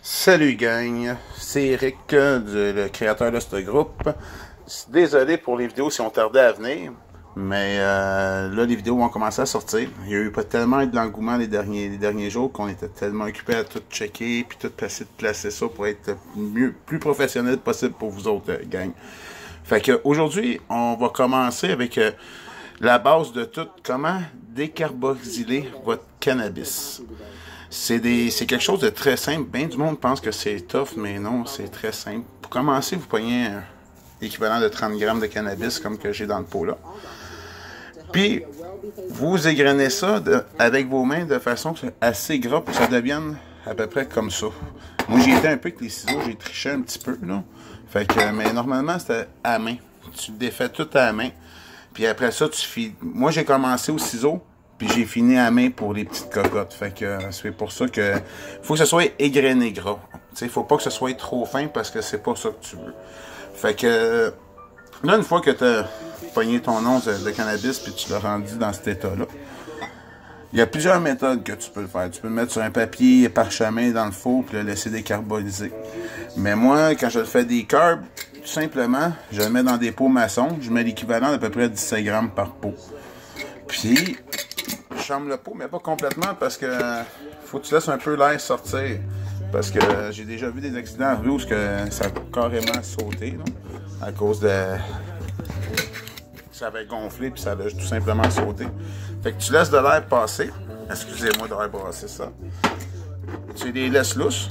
Salut gang, c'est Eric, le créateur de ce groupe. Désolé pour les vidéos si on tardait à venir, mais là les vidéos vont commencer à sortir. Il y a eu pas tellement de l'engouement les derniers jours qu'on était tellement occupés à tout checker puis tout placer ça pour être plus professionnel possible pour vous autres gang. Fait que aujourd'hui on va commencer avec la base de tout, comment décarboxyler votre cannabis. C'est quelque chose de très simple. Bien du monde pense que c'est tough, mais non, c'est très simple. Pour commencer, vous prenez l'équivalent de 30 grammes de cannabis, comme que j'ai dans le pot là. Puis, vous égrenez ça avec vos mains de façon assez gras pour que ça devienne à peu près comme ça. Moi, j'ai été un peu avec les ciseaux, j'ai triché un petit peu, là. Fait que, mais normalement, c'était à main. Tu défais tout à la main. Puis après ça, tu finis. Moi, j'ai commencé au ciseau. Puis j'ai fini à main pour les petites cocottes. Fait que c'est pour ça que faut que ce soit égrené gras. Tu sais, faut pas que ce soit trop fin parce que c'est pas ça que tu veux. Fait que là, une fois que tu as pogné ton once de cannabis puis tu l'as rendu dans cet état-là, il y a plusieurs méthodes que tu peux le faire. Tu peux le mettre sur un papier parchemin dans le four puis le laisser décarboniser. Mais moi, quand je le fais des carbs, tout simplement, je le mets dans des pots maçons. Je mets l'équivalent d'à peu près 17 grammes par pot. Puis je ferme le pot, mais pas complètement parce que faut que tu laisses un peu l'air sortir. Parce que j'ai déjà vu des accidents en rue où ça a carrément sauté là, à cause de. Ça avait gonflé puis ça a tout simplement sauté. Fait que tu laisses de l'air passer. Excusez-moi d'avoir brassé ça. Tu les laisses lousses.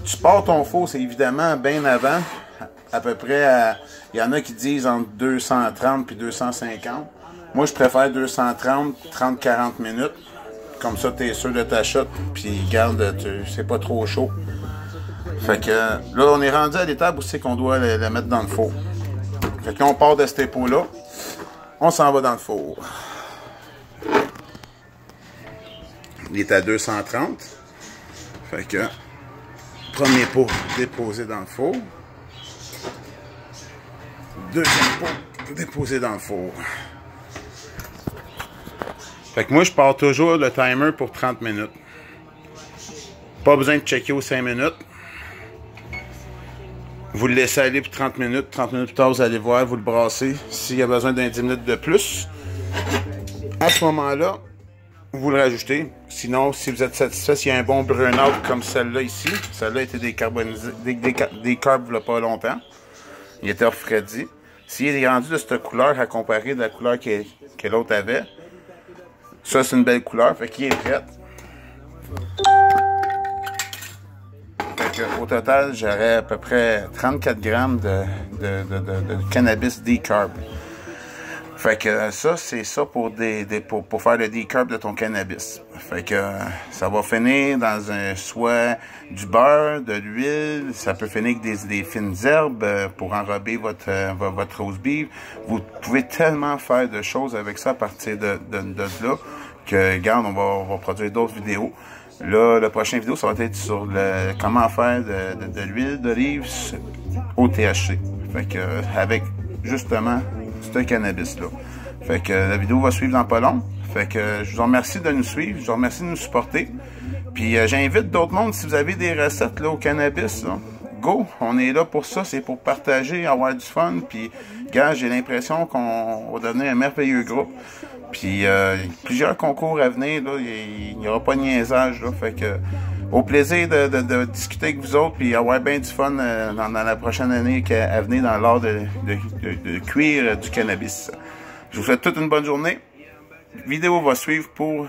Tu pars ton four, c'est évidemment bien avant. À peu près, il y en a qui disent entre 230 puis 250. Moi, je préfère 230, 30-40 minutes. Comme ça, tu es sûr de ta shot. Puis, garde, c'est pas trop chaud. Fait que là, on est rendu à l'étape où c'est qu'on doit la mettre dans le four. Fait que là, on part de cet épaule-là. On s'en va dans le four. Il est à 230. Fait que, premier pot déposé dans le four. Deuxième pot déposé dans le four. Fait que moi, je pars toujours le timer pour 30 minutes. Pas besoin de checker aux 5 minutes. Vous le laissez aller pour 30 minutes. 30 minutes plus tard, vous allez voir, vous le brassez. S'il y a besoin d'un 10 minutes de plus, à ce moment-là, vous le rajoutez. Sinon, si vous êtes satisfait, s'il y a un bon burn-out comme celle-là ici, celle-là a été décarbonisée, décarb il n'y a pas longtemps. Il était refroidi. S'il est rendu de cette couleur à comparer de la couleur que l'autre avait, ça, c'est une belle couleur, fait qu'il est prêt. Fait que, au total, j'aurais à peu près 34 grammes de cannabis decarb. Fait que ça, c'est ça pour faire le decarb de ton cannabis. Fait que ça va finir dans soit du beurre, de l'huile, ça peut finir avec des fines herbes pour enrober votre roast beef. Vous pouvez tellement faire de choses avec ça à partir de là que, regarde, on va produire d'autres vidéos. Là, la prochaine vidéo, ça va être sur comment faire de l'huile d'olive au THC. Fait que avec justement ce cannabis-là. Fait que la vidéo va suivre dans pas long. Fait que je vous remercie de nous suivre, je vous remercie de nous supporter. Puis j'invite d'autres mondes, si vous avez des recettes là, au cannabis, là, go, on est là pour ça, c'est pour partager, avoir du fun. Puis, gars, j'ai l'impression qu'on va devenir un merveilleux groupe. Puis, plusieurs concours à venir, là, il n'y aura pas de niaisage, là. Fait que, au plaisir de discuter avec vous autres, puis avoir bien du fun dans la prochaine année à venir dans l'art de cuire du cannabis. Je vous souhaite toute une bonne journée. La vidéo va suivre pour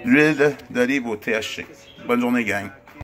l'huile d'olive au THC. Bonne journée, gang.